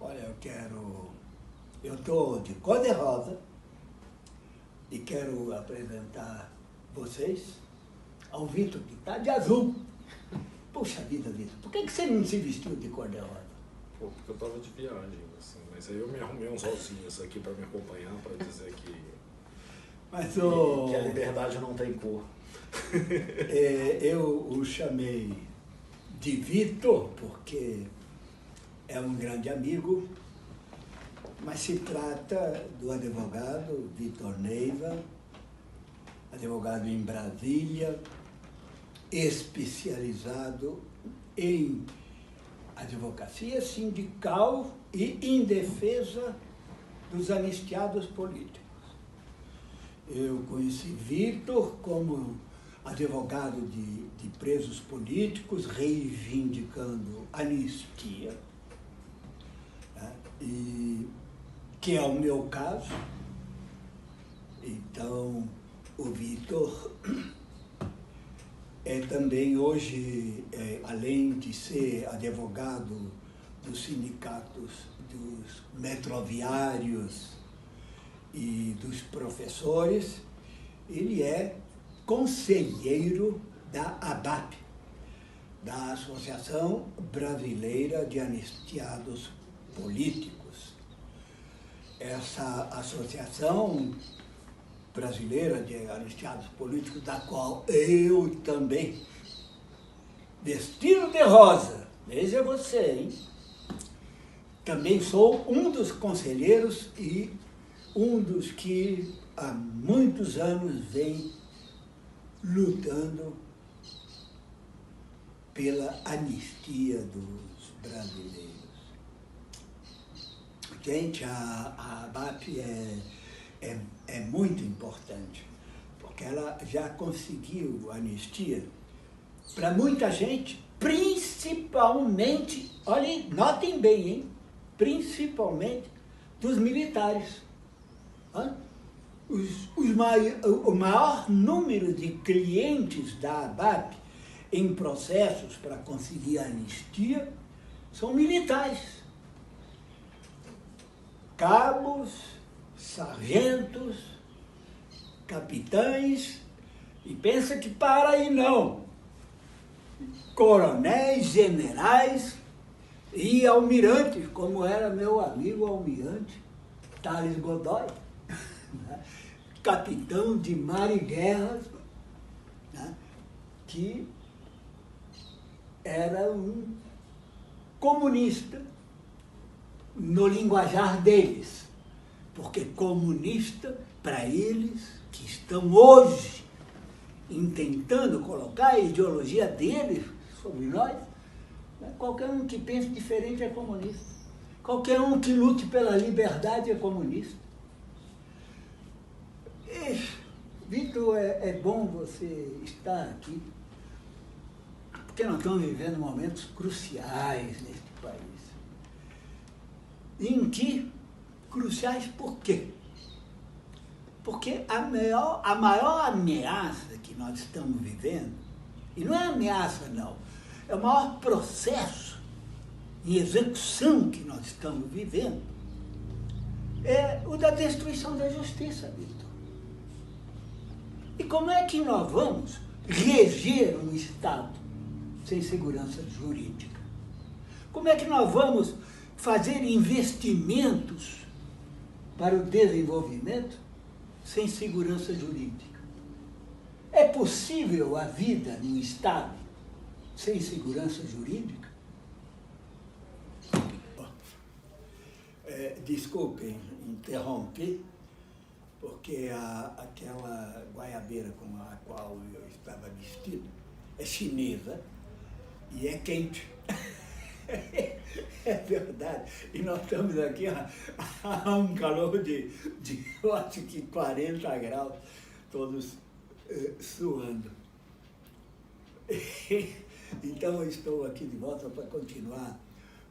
Olha, eu estou de cor-de-rosa e quero apresentar vocês ao Vitor, que está de azul. Puxa vida, Vitor, por que você não se vestiu de cor-de-rosa? Pô, porque eu tava de viagem, assim, mas aí eu me arrumei uns rosinhas aqui para me acompanhar, para dizer que a liberdade não tem cor. Eu o chamei de Vitor porque é um grande amigo, mas se trata do advogado Vitor Neiva, advogado em Brasília, especializado em advocacia sindical e em defesa dos anistiados políticos. Eu conheci Vitor como advogado de presos políticos, reivindicando anistia, né? E que é o meu caso. Então, o Vitor é também hoje, além de ser advogado dos sindicatos dos metroviários e dos professores, ele é conselheiro da ABAP, da Associação Brasileira de Anistiados Políticos. Essa associação brasileira de anistiados políticos, da qual eu também, vestido de rosa, veja você, hein? Também sou um dos conselheiros e um dos que há muitos anos vem lutando pela anistia dos brasileiros. Gente, a ABAP é muito importante, porque ela já conseguiu anistia para muita gente, principalmente, olhem, notem bem, hein? Principalmente dos militares. O maior número de clientes da ABAP em processos para conseguir anistia são militares. Cabos, sargentos, capitães, e pensa que para aí não. Coronéis, generais e almirantes, como era meu amigo almirante Thales Godoy, né? Capitão de mar e guerras, né? Que era um comunista no linguajar deles, porque comunista, para eles, que estão hoje tentando colocar a ideologia deles sobre nós, né? Qualquer um que pense diferente é comunista. Qualquer um que lute pela liberdade é comunista. Vitor, é bom você estar aqui, porque nós estamos vivendo momentos cruciais neste país. Em que? Cruciais por quê? Porque a maior ameaça que nós estamos vivendo, e não é ameaça não, é o maior processo de execução que nós estamos vivendo, é o da destruição da justiça, Vitor. E como é que nós vamos reger um Estado sem segurança jurídica? Como é que nós vamos fazer investimentos para o desenvolvimento sem segurança jurídica? É possível a vida num Estado sem segurança jurídica? Desculpem interromper, porque aquela guaiabeira com a qual eu estava vestido é chinesa e é quente. É verdade. E nós estamos aqui a um calor de eu acho que 40 graus, todos suando. Então eu estou aqui de volta para continuar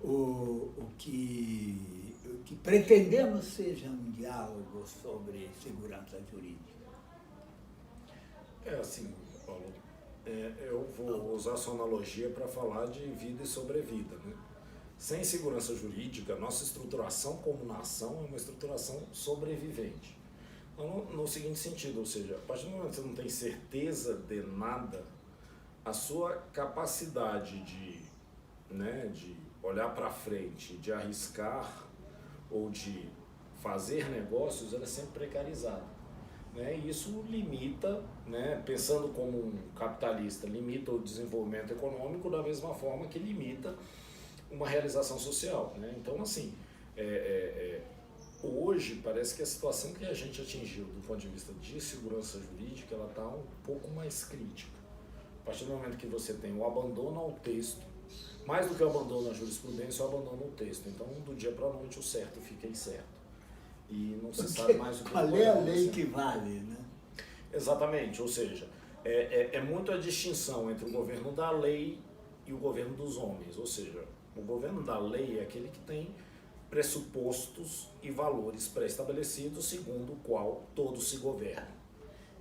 o que pretendemos seja um diálogo sobre segurança jurídica. Assim, Paulo, eu vou usar a sua analogia para falar de vida e sobrevida, né? sem segurança jurídica, nossa estruturação como nação é uma estruturação sobrevivente. Então, no seguinte sentido, ou seja, a partir do momento que você não tem certeza de nada, a sua capacidade de olhar para frente, de arriscar ou de fazer negócios, ela é sempre precarizada. E isso limita, pensando como um capitalista, limita o desenvolvimento econômico da mesma forma que limita uma realização social. Então, assim, hoje parece que a situação que a gente atingiu do ponto de vista de segurança jurídica, ela está um pouco mais crítica. A partir do momento que você tem o abandono ao texto, mais do que o abandono à jurisprudência, o abandono ao texto. Então, do dia para a noite, o certo fica incerto. E não se sabe mais o que qual é a lei que vale, né? Exatamente, ou seja, é muito a distinção entre o governo da lei e o governo dos homens. Ou seja, o governo da lei é aquele que tem pressupostos e valores pré-estabelecidos segundo o qual todos se governam.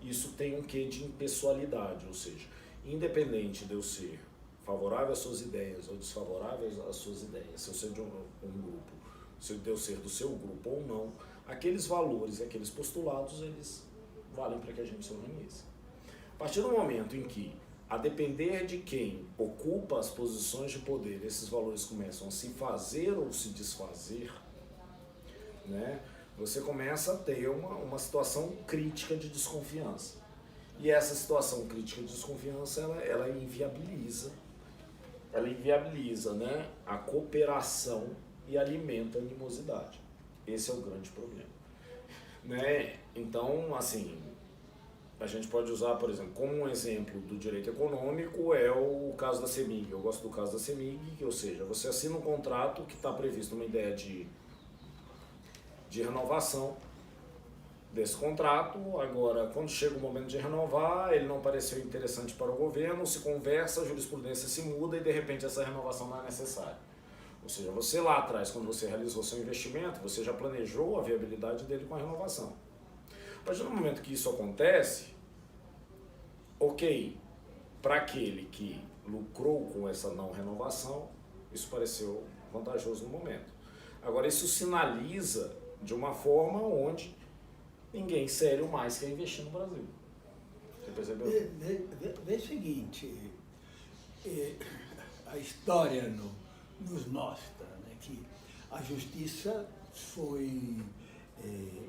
Isso tem um quê de impessoalidade, ou seja, independente de eu ser favorável às suas ideias ou desfavorável às suas ideias, se eu ser de um grupo, se eu ser do seu grupo ou não, aqueles valores e aqueles postulados, eles valem para que a gente se organize. A partir do momento em que, a depender de quem ocupa as posições de poder, esses valores começam a se fazer ou se desfazer, você começa a ter uma situação crítica de desconfiança. E essa situação crítica de desconfiança, ela inviabiliza a cooperação e alimenta a animosidade. Esse é o grande problema. Então, assim, a gente pode usar, por exemplo, como um exemplo do direito econômico é o caso da CEMIG. Eu gosto do caso da CEMIG, ou seja, você assina um contrato que está previsto uma ideia de renovação desse contrato. Agora, quando chega o momento de renovar, ele não pareceu interessante para o governo, se conversa, a jurisprudência se muda e de repente essa renovação não é necessária. Ou seja, você lá atrás, quando você realizou seu investimento, você já planejou a viabilidade dele com a renovação. A partir do momento que isso acontece, ok, para aquele que lucrou com essa não renovação, isso pareceu vantajoso no momento. Agora, isso sinaliza de uma forma onde ninguém sério mais quer investir no Brasil. Você percebeu? Vê o seguinte, a história nos mostra que a justiça foi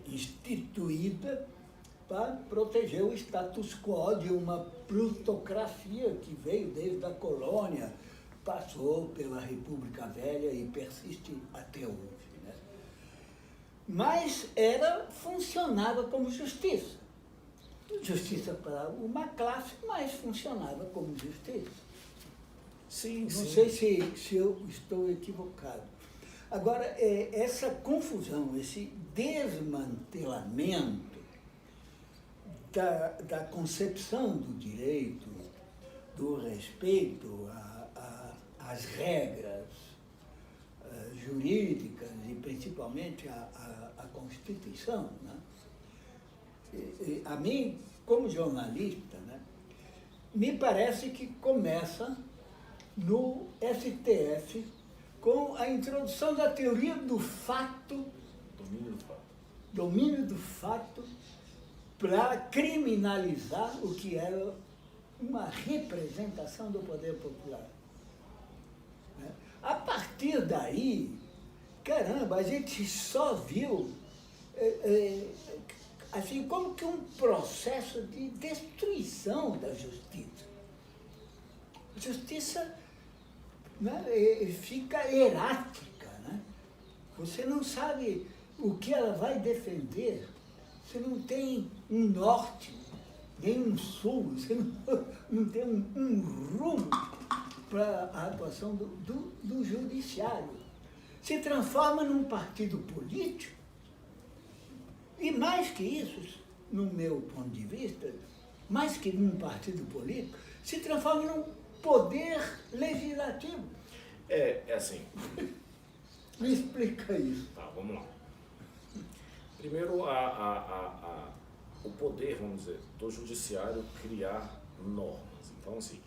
instituída para proteger o status quo de uma plutocracia que veio desde a colônia, passou pela República Velha e persiste até hoje. Mas funcionava como justiça. Justiça para uma classe, mas funcionava como justiça. Sim, Não sim. sei se eu estou equivocado. Agora, essa confusão, esse desmantelamento da concepção do direito, do respeito às regras jurídicas e principalmente a Constituição, a mim, como jornalista, me parece que começa no STF com a introdução da teoria do fato, domínio do fato, para criminalizar o que era uma representação do poder popular. A partir daí, caramba, a gente só viu assim como que um processo de destruição da justiça. A justiça fica errática, Você não sabe o que ela vai defender, você não tem um norte, nem um sul, você não tem um rumo para a atuação do judiciário. Se transforma num partido político e, mais que isso, no meu ponto de vista, mais que num partido político, se transforma num poder legislativo. É assim. Me explica isso. Tá, vamos lá. Primeiro, o poder, vamos dizer, do judiciário criar normas. Então, assim,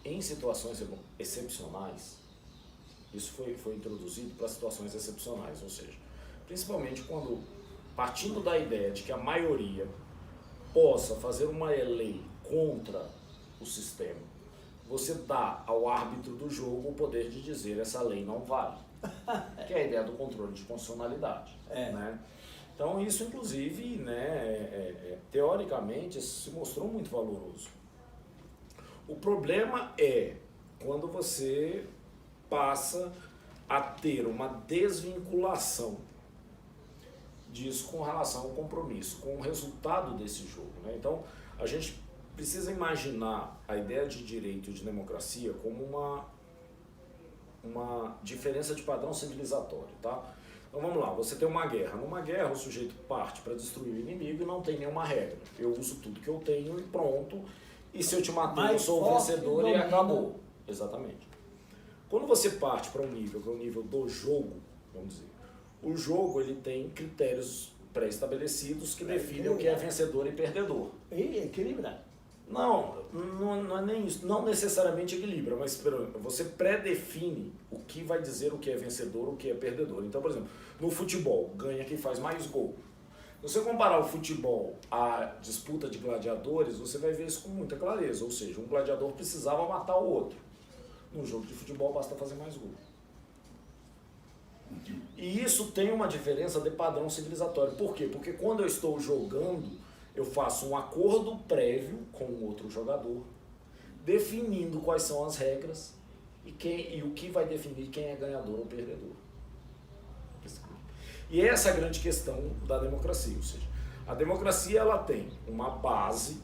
em situações excepcionais, Isso foi introduzido para situações excepcionais, ou seja, principalmente quando, partindo da ideia de que a maioria possa fazer uma lei contra o sistema, você dá ao árbitro do jogo o poder de dizer essa lei não vale, que é a ideia do controle de constitucionalidade. Né? Então isso, inclusive, né, teoricamente, se mostrou muito valoroso. O problema é quando você passa a ter uma desvinculação disso com relação ao compromisso, com o resultado desse jogo. Né? Então, a gente precisa imaginar a ideia de direito e de democracia como uma diferença de padrão civilizatório. Tá? Então, vamos lá, você tem uma guerra. Numa guerra, o sujeito parte para destruir o inimigo e não tem nenhuma regra. Eu uso tudo que eu tenho e pronto. E se eu te matar, eu sou o vencedor e acabou. Exatamente. Quando você parte para um nível, que é o nível do jogo, vamos dizer, o jogo ele tem critérios pré-estabelecidos que definem o que é vencedor e perdedor. E equilibrar. Não é nem isso. Não necessariamente equilibra, mas você pré-define o que vai dizer o que é vencedor, o que é perdedor. Então, por exemplo, no futebol, ganha quem faz mais gol. Se você comparar o futebol à disputa de gladiadores, você vai ver isso com muita clareza. Ou seja, um gladiador precisava matar o outro. No jogo de futebol basta fazer mais gol. E isso tem uma diferença de padrão civilizatório. Por quê? Porque quando eu estou jogando, eu faço um acordo prévio com o outro jogador, definindo quais são as regras e o que vai definir quem é ganhador ou perdedor. E essa é a grande questão da democracia. Ou seja, a democracia ela tem uma base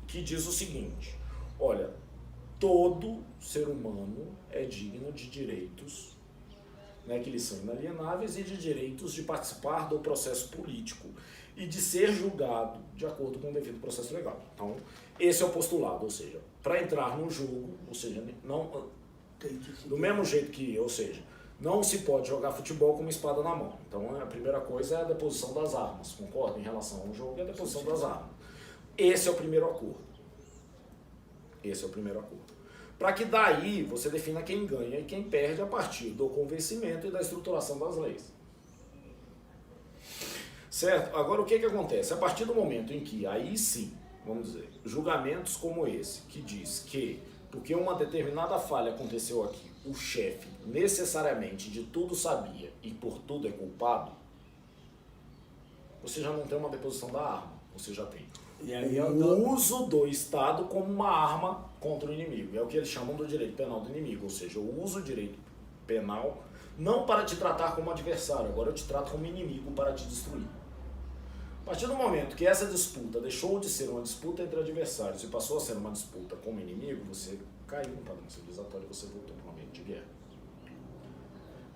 que diz o seguinte: olha, todo ser humano é digno de direitos, né, que lhes são inalienáveis, e de direitos de participar do processo político e de ser julgado de acordo com o devido processo legal. Então, esse é o postulado, ou seja, para entrar no jogo, ou seja, não, do mesmo jeito que, ou seja, não se pode jogar futebol com uma espada na mão. Então, a primeira coisa é a deposição das armas, concorda? Em relação ao jogo, é a deposição das armas. Esse é o primeiro acordo. Esse é o primeiro acordo. Para que daí você defina quem ganha e quem perde a partir do convencimento e da estruturação das leis. Certo? Agora, o que acontece? A partir do momento em que, aí sim, vamos dizer, julgamentos como esse, que diz que, porque uma determinada falha aconteceu aqui, o chefe necessariamente de tudo sabia e por tudo é culpado, você já não tem uma deposição da arma, você já tem o uso do Estado como uma arma contra o inimigo. É o que eles chamam do direito penal do inimigo, ou seja, eu uso o direito penal não para te tratar como adversário, agora eu te trato como inimigo para te destruir. A partir do momento que essa disputa deixou de ser uma disputa entre adversários e passou a ser uma disputa como inimigo, você caiu no padrão civilizatório e você voltou para um ambiente de guerra.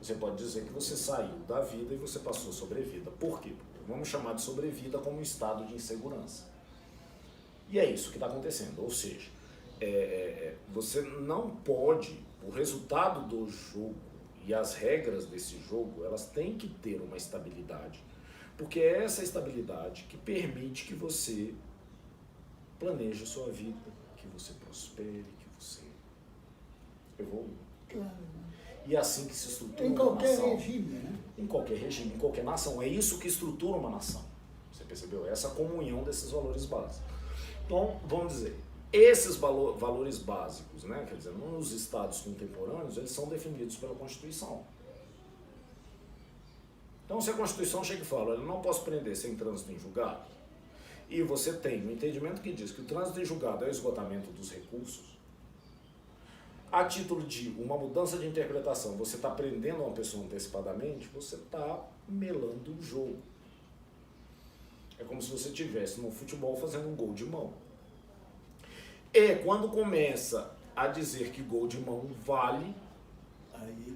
Você pode dizer que você saiu da vida e você passou a sobrevida. Por quê? Vamos chamar de sobrevida como um estado de insegurança. E é isso que está acontecendo, ou seja, você não pode, o resultado do jogo e as regras desse jogo, elas têm que ter uma estabilidade, porque é essa estabilidade que permite que você planeje a sua vida, que você prospere, que você evolua. Claro. E é assim que se estrutura Em uma qualquer nação. regime, né? Em qualquer regime, em qualquer nação. É isso que estrutura uma nação. Você percebeu? Essa comunhão desses valores básicos. Então, vamos dizer, esses valores básicos, né, quer dizer, nos estados contemporâneos, eles são definidos pela Constituição. Então, se a Constituição chega e fala, eu não posso prender sem trânsito em julgado, e você tem um entendimento que diz que o trânsito em julgado é o esgotamento dos recursos, a título de uma mudança de interpretação, você está prendendo uma pessoa antecipadamente, você está melando o jogo. É como se você estivesse no futebol fazendo um gol de mão. E quando começa a dizer que gol de mão vale,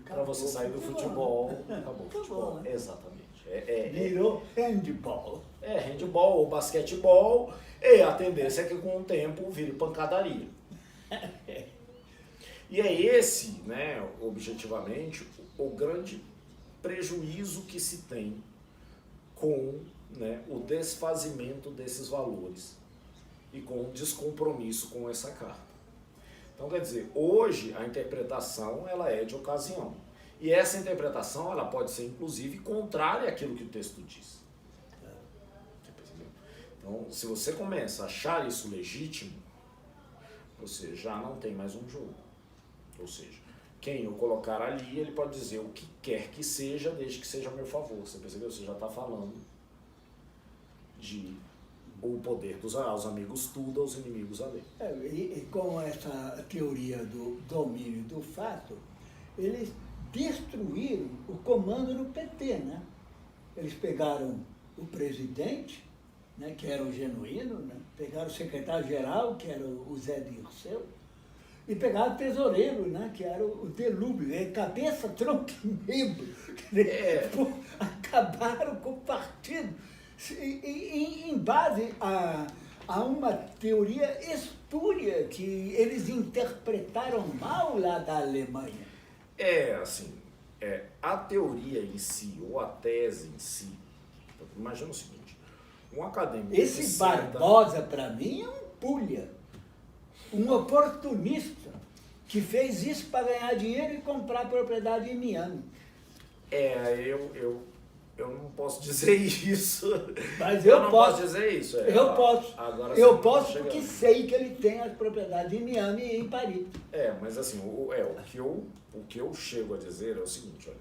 para você sair do futebol, acabou o futebol. Né? Exatamente. Virou handball. É, handball ou basquetebol, e a tendência é que com o tempo vire pancadaria. E é esse, né, objetivamente, o grande prejuízo que se tem com, né, o desfazimento desses valores e com o descompromisso com essa carta. Então, quer dizer, hoje a interpretação ela é de ocasião. E essa interpretação ela pode ser, inclusive, contrária àquilo que o texto diz. Você percebeu? Então, se você começa a achar isso legítimo, você já não tem mais um jogo. Ou seja, quem eu colocar ali, ele pode dizer o que quer que seja, desde que seja a meu favor. Você percebeu? Você já está falando de o poder aos amigos tudo, aos inimigos a lei. E com essa teoria do domínio do fato, eles destruíram o comando do PT, né? Eles pegaram o presidente, né, que era o Genuíno, né? Pegaram o secretário-geral, que era o Zé Dirceu, e pegaram o tesoureiro, né, que era o Delúbio, cabeça, tronco e membro. Acabaram com o partido. Em base a uma teoria espúria que eles interpretaram mal lá da Alemanha. A teoria em si, ou a tese em si, imagina o seguinte, um acadêmico... Esse Barbosa, para mim, é um pulha, um oportunista, que fez isso para ganhar dinheiro e comprar propriedade em Miami. Eu não posso dizer isso. Mas eu não posso dizer isso. Eu posso. Agora eu posso porque sei que ele tem as propriedades em Miami e em Paris. Mas assim, o que eu chego a dizer é o seguinte, olha,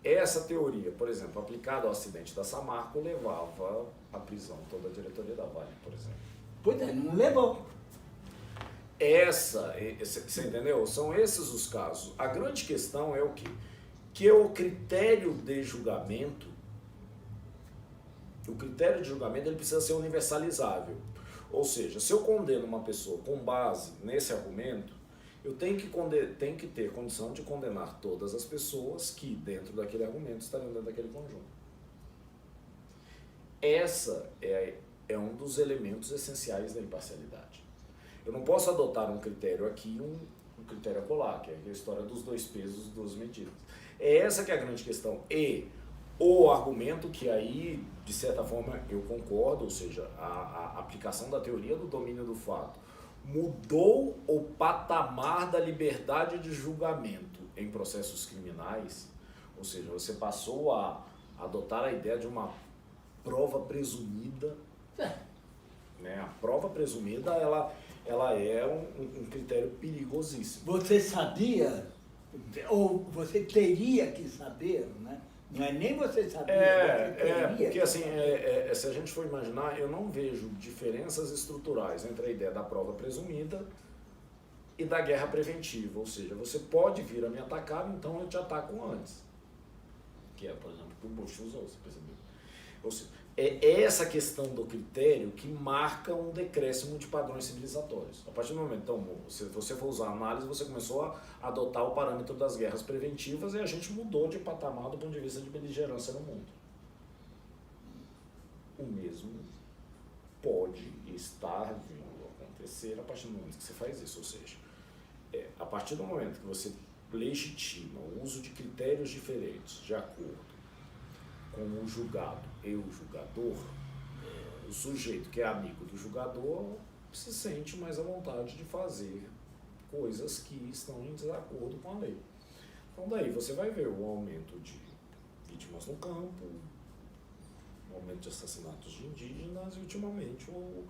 essa teoria, por exemplo, aplicada ao acidente da Samarco, levava à prisão toda a diretoria da Vale, por exemplo. Pois é, não levou. Você entendeu? São esses os casos. A grande questão é o quê? Que o critério de julgamento, ele precisa ser universalizável. Ou seja, se eu condeno uma pessoa com base nesse argumento, eu tenho que ter condição de condenar todas as pessoas que, dentro daquele argumento, estariam dentro daquele conjunto. Essa é um dos elementos essenciais da imparcialidade. Eu não posso adotar um critério aqui um critério acolá, que é a história dos 2 pesos, 2 medidas. Essa que é a grande questão. E o argumento que aí, de certa forma, eu concordo, ou seja, a aplicação da teoria do domínio do fato mudou o patamar da liberdade de julgamento em processos criminais, ou seja, você passou a adotar a ideia de uma prova presumida. Né? A prova presumida, ela é um critério perigosíssimo. Você sabia, ou você teria que saber, né? Não é nem você sabia, você teria porque assim, se a gente for imaginar, eu não vejo diferenças estruturais entre a ideia da prova presumida e da guerra preventiva, ou seja, você pode vir a me atacar, então eu te ataco antes. Que é, por exemplo, o que o Bush usou, você percebeu? Ou seja, é essa questão do critério que marca um decréscimo de padrões civilizatórios. A partir do momento, então, se você for usar a análise, você começou a adotar o parâmetro das guerras preventivas e a gente mudou de patamar do ponto de vista de beligerância no mundo. O mesmo pode estar vindo a acontecer a partir do momento que você faz isso. Ou seja, a partir do momento que você legitima o uso de critérios diferentes de acordo com o julgado e o julgador, o sujeito que é amigo do julgador se sente mais à vontade de fazer coisas que estão em desacordo com a lei. Então daí você vai ver o aumento de vítimas no campo, o aumento de assassinatos de indígenas e ultimamente o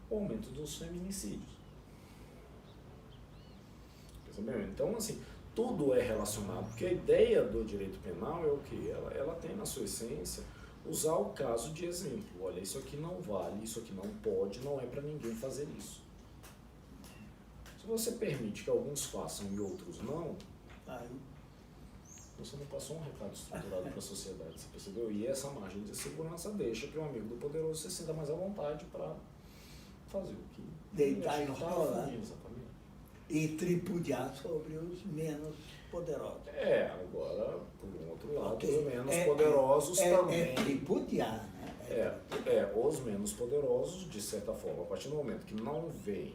aumento dos feminicídios. Percebeu? Então assim, tudo é relacionado, porque a ideia do direito penal é o quê? Ela tem na sua essência usar o caso de exemplo. Olha, isso aqui não vale, isso aqui não pode, não é para ninguém fazer isso. Se você permite que alguns façam e outros não, você não passou um recado estruturado para a sociedade, você percebeu? E essa margem de segurança deixa que o amigo do poderoso se sinta mais à vontade para fazer o que... Deitar e rolar. Exatamente. E tripudiar sobre os menos poderosos. Agora, por um outro lado, os menos poderosos também... É tripudiar, né? Os menos poderosos, de certa forma, a partir do momento que não veem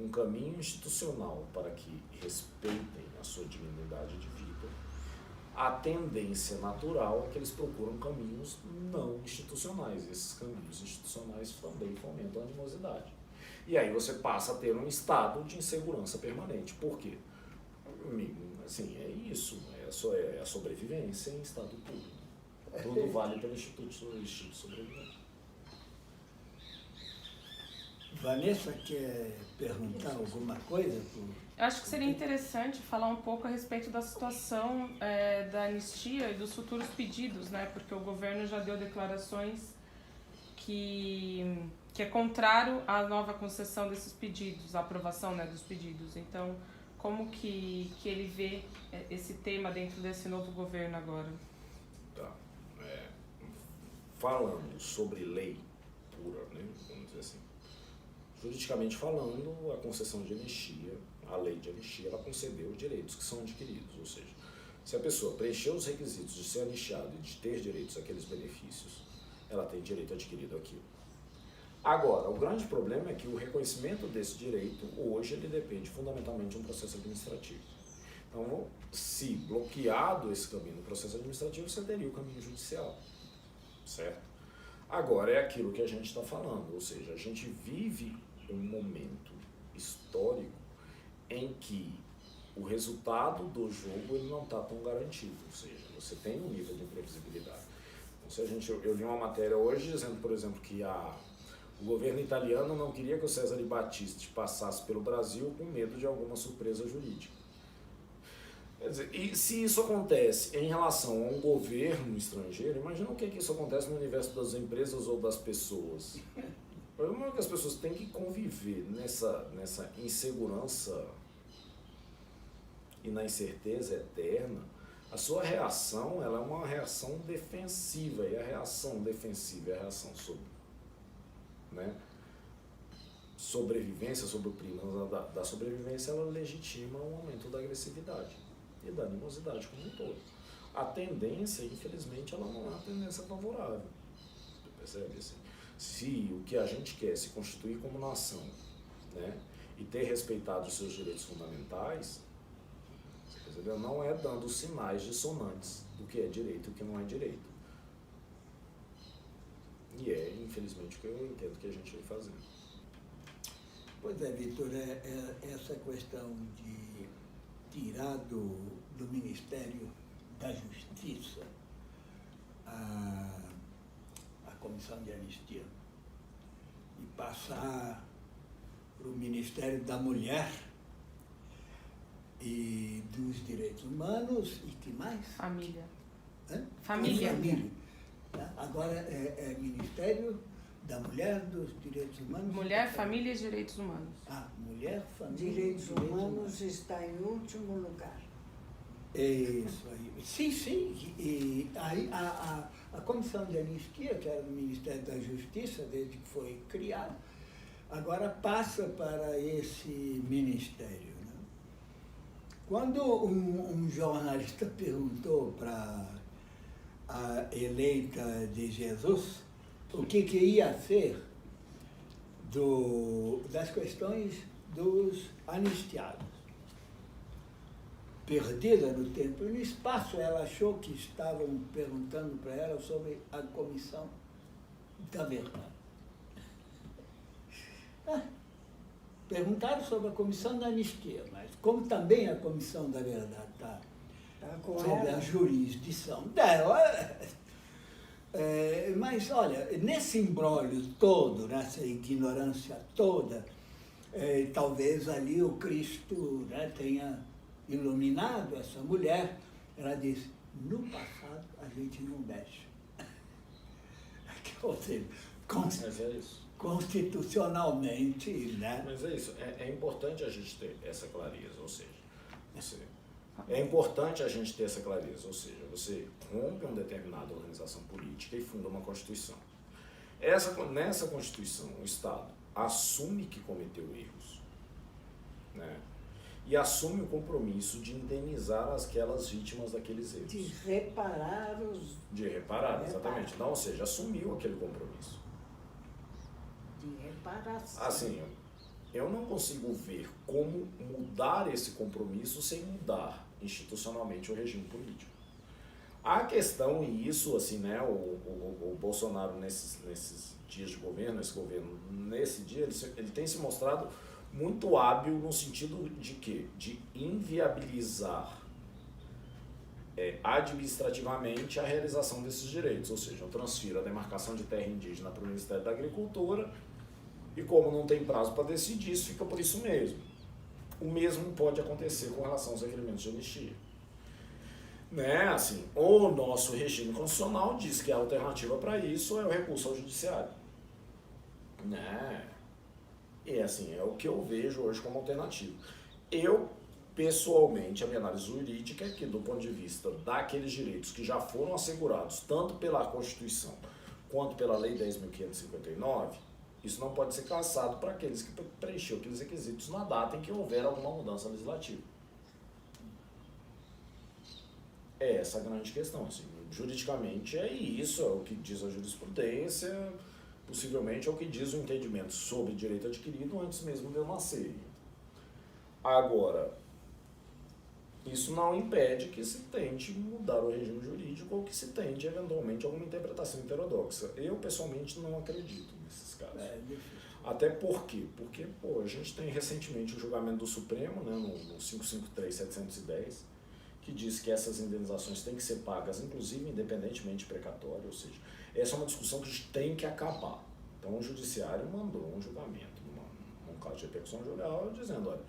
um caminho institucional para que respeitem a sua dignidade de vida, a tendência natural é que eles procuram caminhos não institucionais. Esses caminhos institucionais também fomentam a animosidade. E aí você passa a ter um estado de insegurança permanente. Por quê? Assim, é isso, é a sobrevivência em estado puro. Tudo vale pelo instinto de sobrevivência. Vanessa quer perguntar alguma coisa? Eu acho que seria interessante falar um pouco a respeito da situação da anistia e dos futuros pedidos, né? Porque o governo já deu declarações que é contrário à nova concessão desses pedidos, à aprovação, né, dos pedidos. Então, como que ele vê esse tema dentro desse novo governo agora? Tá. Falando sobre lei pura, né, vamos dizer assim, juridicamente falando, a concessão de anistia, a lei de anistia, ela concedeu os direitos que são adquiridos, ou seja, se a pessoa preencher os requisitos de ser anistiada e de ter direitos àqueles benefícios, ela tem direito adquirido àquilo. Agora, o grande problema é que o reconhecimento desse direito, hoje, ele depende fundamentalmente de um processo administrativo. Então, se bloqueado esse caminho no processo administrativo, você teria o caminho judicial, certo? Agora, é aquilo que a gente está falando, ou seja, a gente vive um momento histórico em que o resultado do jogo ele não está tão garantido, ou seja, você tem um nível de imprevisibilidade. Então, eu li uma matéria hoje dizendo, por exemplo, que o governo italiano não queria que o Cesare Battisti passasse pelo Brasil com medo de alguma surpresa jurídica. Quer dizer, e se isso acontece em relação a um governo estrangeiro, imagina o que isso acontece no universo das empresas ou das pessoas. O problema é que as pessoas têm que conviver nessa insegurança e na incerteza eterna. A sua reação ela é uma reação defensiva, e a reação defensiva é a reação sobrevivência, sobre o prisma da sobrevivência, ela legitima um aumento da agressividade e da animosidade como um todo. A tendência, infelizmente, ela não é uma tendência favorável. Você percebe assim? Se o que a gente quer é se constituir como nação, né, e ter respeitado os seus direitos fundamentais, você percebeu? Não é dando sinais dissonantes do que é direito e o que não é direito. E é, infelizmente, o que eu entendo que a gente vem fazendo. Pois é, Vitor, essa questão de tirar do Ministério da Justiça a Comissão de Anistia e passar para o Ministério da Mulher e dos Direitos Humanos e que mais? Família. Hã? Família. Agora é Ministério da Mulher, dos Direitos Humanos. Mulher, Família e Direitos Humanos. Mulher, Família Direitos Humanos está em último lugar. É isso aí. Sim. E aí a Comissão de Anistia, que era do Ministério da Justiça, desde que foi criada, agora passa para esse ministério. Né? Quando um jornalista perguntou para a eleita de Jesus o que ia ser das questões dos anistiados. Perdida no tempo e no espaço, ela achou que estavam perguntando para ela sobre a Comissão da Verdade. Perguntaram sobre a Comissão da Anistia, mas como também a Comissão da Verdade está sobre a jurisdição dela. Mas, olha, nesse imbróglio todo, nessa ignorância toda, talvez ali o Cristo, né, tenha iluminado essa mulher. Ela disse, no passado a gente não mexe. Ou seja, Mas é isso. constitucionalmente, né? Mas é isso. É importante a gente ter essa clareza, ou seja, é importante a gente ter essa clareza, ou seja, você rompe uma determinada organização política e funda uma Constituição. Nessa Constituição, o Estado assume que cometeu erros, né? E assume o compromisso de indenizar aquelas vítimas daqueles erros. De reparar os... De reparar, exatamente. Não, ou seja, assumiu aquele compromisso. De reparação. Assim, eu não consigo ver como mudar esse compromisso sem mudar institucionalmente o regime político. A questão, e isso, assim, né, o Bolsonaro, nesses dias de governo, esse governo, nesse dia, ele tem se mostrado muito hábil no sentido de quê? De inviabilizar administrativamente a realização desses direitos, ou seja, eu transfiro a demarcação de terra indígena para o Ministério da Agricultura e como não tem prazo para decidir, isso fica por isso mesmo. O mesmo pode acontecer com relação aos requerimentos de anistia. Né? Assim, o nosso regime constitucional diz que a alternativa para isso é o recurso ao judiciário. Né? E assim, é o que eu vejo hoje como alternativa. Eu, pessoalmente, a minha análise jurídica é que, do ponto de vista daqueles direitos que já foram assegurados, tanto pela Constituição quanto pela Lei 10.559, isso não pode ser cassado para aqueles que preencheram aqueles requisitos na data em que houver alguma mudança legislativa. É essa a grande questão. Assim, juridicamente é isso, é o que diz a jurisprudência, possivelmente é o que diz o entendimento sobre direito adquirido antes mesmo de eu nascer. Agora, isso não impede que se tente mudar o regime jurídico ou que se tente, eventualmente, alguma interpretação heterodoxa. Eu, pessoalmente, não acredito nesses casos. Até por quê? Porque, a gente tem recentemente o julgamento do Supremo, né, no 553.710, que diz que essas indenizações têm que ser pagas, inclusive independentemente de precatório, ou seja, essa é uma discussão que a gente tem que acabar. Então o judiciário mandou um julgamento, num caso de repercussão judicial, dizendo, olha,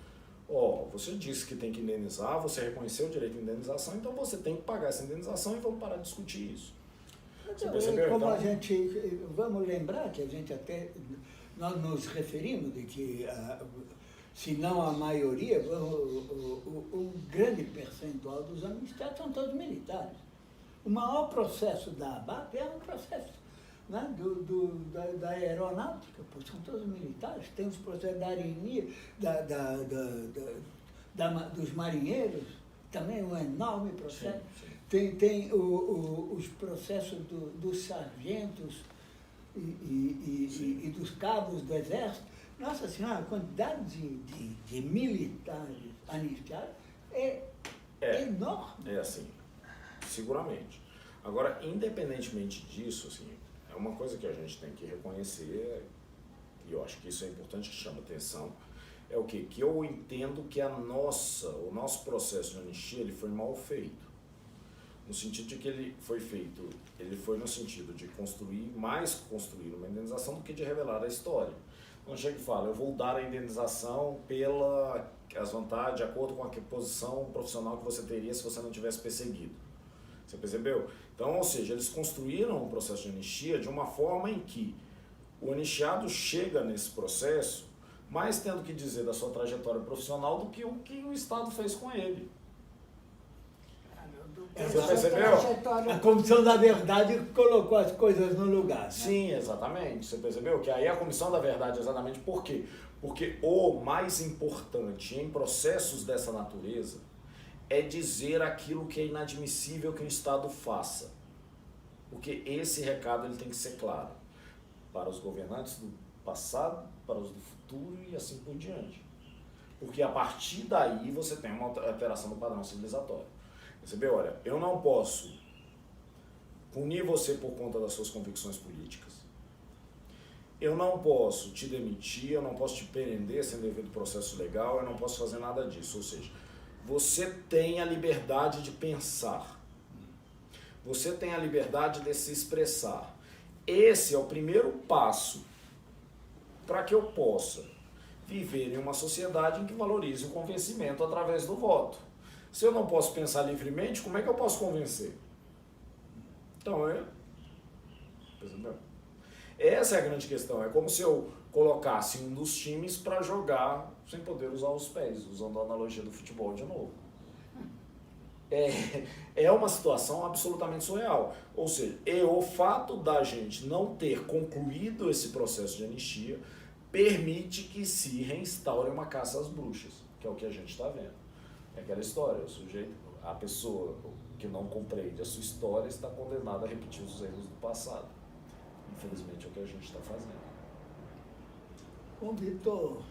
você disse que tem que indenizar, você reconheceu o direito de indenização, então você tem que pagar essa indenização e vamos parar de discutir isso. Você percebeu? Como a gente, vamos lembrar que a gente até, nós nos referimos de que se não a maioria, o grande percentual dos anistiados são todos militares. O maior processo da ABAP é um processo, né, da aeronáutica, pois são todos militares. Tem os processos da arenia, dos marinheiros, também um enorme processo. Sim. Tem os processos dos sargentos e dos cabos do exército. Nossa Senhora, a quantidade de militares anistiados é enorme. É assim, seguramente. Agora, independentemente disso, assim, é uma coisa que a gente tem que reconhecer, e eu acho que isso é importante, que chama atenção, é o quê? Que eu entendo que o nosso processo de anistia ele foi mal feito. No sentido de que ele foi no sentido de construir uma indenização do que de revelar a história. Então chega e fala, eu vou dar a indenização pelas vantagens, de acordo com a posição profissional que você teria se você não tivesse perseguido. Você percebeu? Então, ou seja, eles construíram um processo de anistia de uma forma em que o anistiado chega nesse processo mais tendo que dizer da sua trajetória profissional do que o que o Estado fez com ele. Você percebeu? A Comissão da Verdade colocou as coisas no lugar. Né? Sim, exatamente. Você percebeu? Que aí a Comissão da Verdade, exatamente por quê? Porque o mais importante em processos dessa natureza é dizer aquilo que é inadmissível que o Estado faça. Porque esse recado ele tem que ser claro para os governantes do passado, para os do futuro e assim por diante. Porque a partir daí você tem uma alteração do padrão civilizatório. Percebeu? Olha, eu não posso punir você por conta das suas convicções políticas. Eu não posso te demitir, eu não posso te prender sem devido processo legal, eu não posso fazer nada disso. Ou seja, você tem a liberdade de pensar. Você tem a liberdade de se expressar. Esse é o primeiro passo para que eu possa viver em uma sociedade em que valorize o convencimento através do voto. Se eu não posso pensar livremente, como é que eu posso convencer? Então, essa é a grande questão. É como se eu colocasse um dos times para jogar sem poder usar os pés, usando a analogia do futebol de novo. É uma situação absolutamente surreal. Ou seja, o fato da gente não ter concluído esse processo de anistia permite que se reinstaure uma caça às bruxas, que é o que a gente está vendo. É aquela história, a pessoa que não compreende a sua história está condenada a repetir os erros do passado. Infelizmente é o que a gente está fazendo. Bom, Vitor,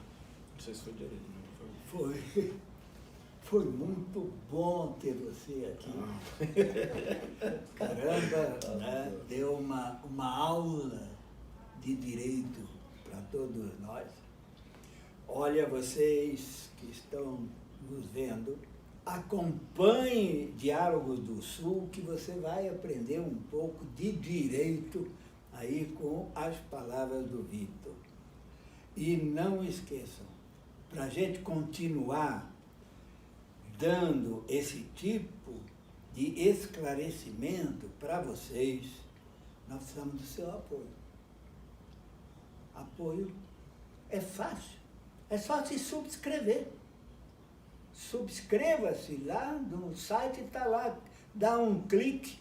Não sei se foi direito, não foi. Foi muito bom ter você aqui. Caramba, né? Deu uma aula de direito para todos nós. Olha, vocês que estão nos vendo, acompanhe Diálogos do Sul, que você vai aprender um pouco de direito aí com as palavras do Vitor. E não esqueçam, para a gente continuar dando esse tipo de esclarecimento para vocês, nós precisamos do seu apoio. Apoio é fácil, é só se subscrever. Subscreva-se lá no site, está lá, dá um clique,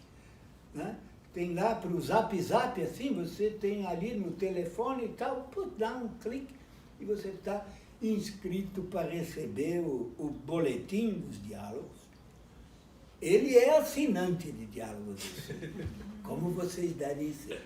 né? Tem lá para o Zap, assim, você tem ali no telefone e tal, dá um clique e você está inscrito para receber o boletim dos diálogos. Ele é assinante de Diálogos do Sul, como vocês devem ser.